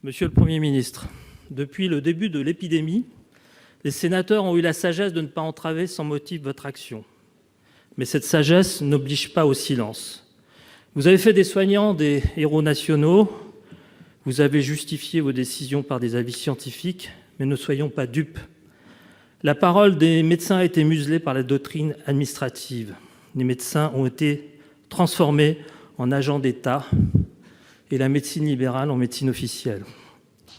Monsieur le Premier ministre, depuis le début de l'épidémie, les sénateurs ont eu la sagesse de ne pas entraver sans motif votre action. Mais cette sagesse n'oblige pas au silence. Vous avez fait des soignants des héros nationaux, vous avez justifié vos décisions par des avis scientifiques, mais ne soyons pas dupes. La parole des médecins a été muselée par la doctrine administrative. Les médecins ont été transformés en agents d'État et la médecine libérale en médecine officielle.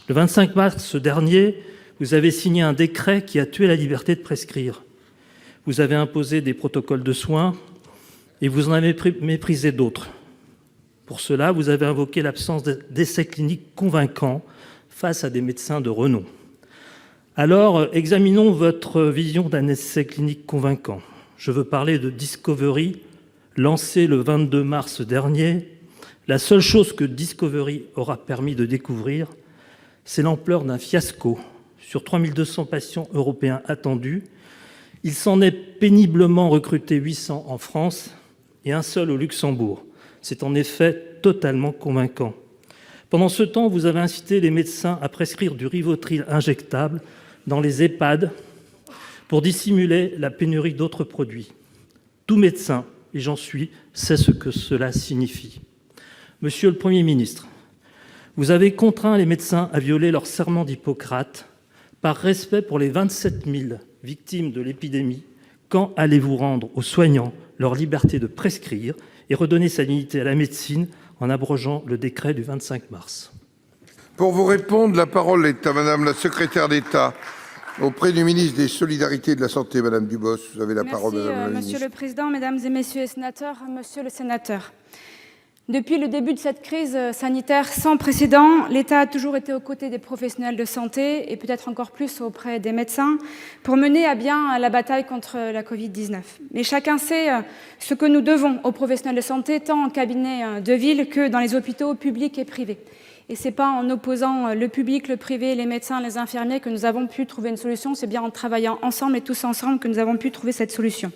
Le 25 mars dernier, vous avez signé un décret qui a tué la liberté de prescrire. Vous avez imposé des protocoles de soins et vous en avez méprisé d'autres. Pour cela, vous avez invoqué l'absence d'essais cliniques convaincants face à des médecins de renom. Alors, examinons votre vision d'un essai clinique convaincant. Je veux parler de Discovery, lancé le 22 mars dernier. La seule chose que Discovery aura permis de découvrir, c'est l'ampleur d'un fiasco. Sur 3200 patients européens attendus, il s'en est péniblement recruté 800 en France et un seul au Luxembourg. C'est en effet totalement convaincant. Pendant ce temps, vous avez incité les médecins à prescrire du Rivotril injectable dans les EHPAD pour dissimuler la pénurie d'autres produits. Tout médecin, et j'en suis, sait ce que cela signifie. Monsieur le Premier ministre, vous avez contraint les médecins à violer leur serment d'Hippocrate par respect pour les 27 000 victimes de l'épidémie. Quand allez-vous rendre aux soignants leur liberté de prescrire et redonner sa dignité à la médecine en abrogeant le décret du 25 mars ? Pour vous répondre, la parole est à Madame la secrétaire d'État auprès du ministre des Solidarités et de la Santé, Madame Dubos. Vous avez la parole, Madame la ministre. Monsieur le Président, Mesdames et Messieurs les sénateurs, Monsieur le sénateur. Depuis le début de cette crise sanitaire sans précédent, l'État a toujours été aux côtés des professionnels de santé et peut-être encore plus auprès des médecins pour mener à bien la bataille contre la Covid-19. Mais chacun sait ce que nous devons aux professionnels de santé, tant en cabinet de ville que dans les hôpitaux publics et privés. Et ce n'est pas en opposant le public, le privé, les médecins, les infirmiers que nous avons pu trouver une solution, c'est bien en travaillant ensemble et tous ensemble que nous avons pu trouver cette solution.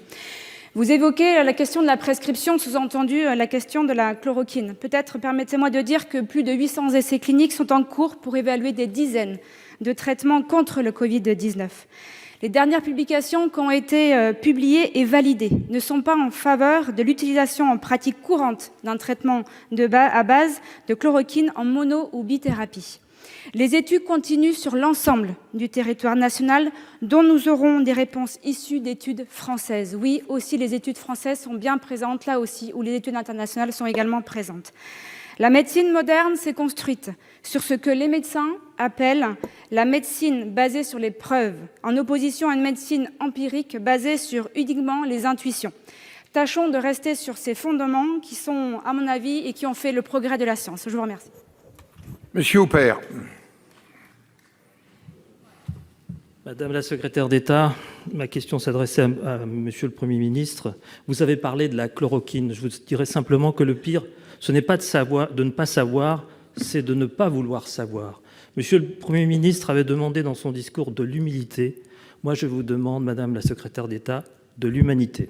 Vous évoquez la question de la prescription, sous-entendu la question de la chloroquine. Peut-être permettez-moi de dire que plus de 800 essais cliniques sont en cours pour évaluer des dizaines de traitements contre le Covid-19. Les dernières publications qui ont été publiées et validées ne sont pas en faveur de l'utilisation en pratique courante d'un traitement à base de chloroquine en mono- ou bithérapie. Les études continuent sur l'ensemble du territoire national, dont nous aurons des réponses issues d'études françaises. Oui, aussi, les études françaises sont bien présentes, là aussi, où les études internationales sont également présentes. La médecine moderne s'est construite sur ce que les médecins appellent la médecine basée sur les preuves, en opposition à une médecine empirique basée sur uniquement les intuitions. Tâchons de rester sur ces fondements qui sont, à mon avis, et qui ont fait le progrès de la science. Je vous remercie. Monsieur Houpert. Madame la secrétaire d'État, ma question s'adressait à Monsieur le Premier ministre. Vous avez parlé de la chloroquine. Je vous dirais simplement que le pire, ce n'est pas de ne pas savoir, c'est de ne pas vouloir savoir. Monsieur le Premier ministre avait demandé dans son discours de l'humilité. Moi, je vous demande, Madame la secrétaire d'État, de l'humanité.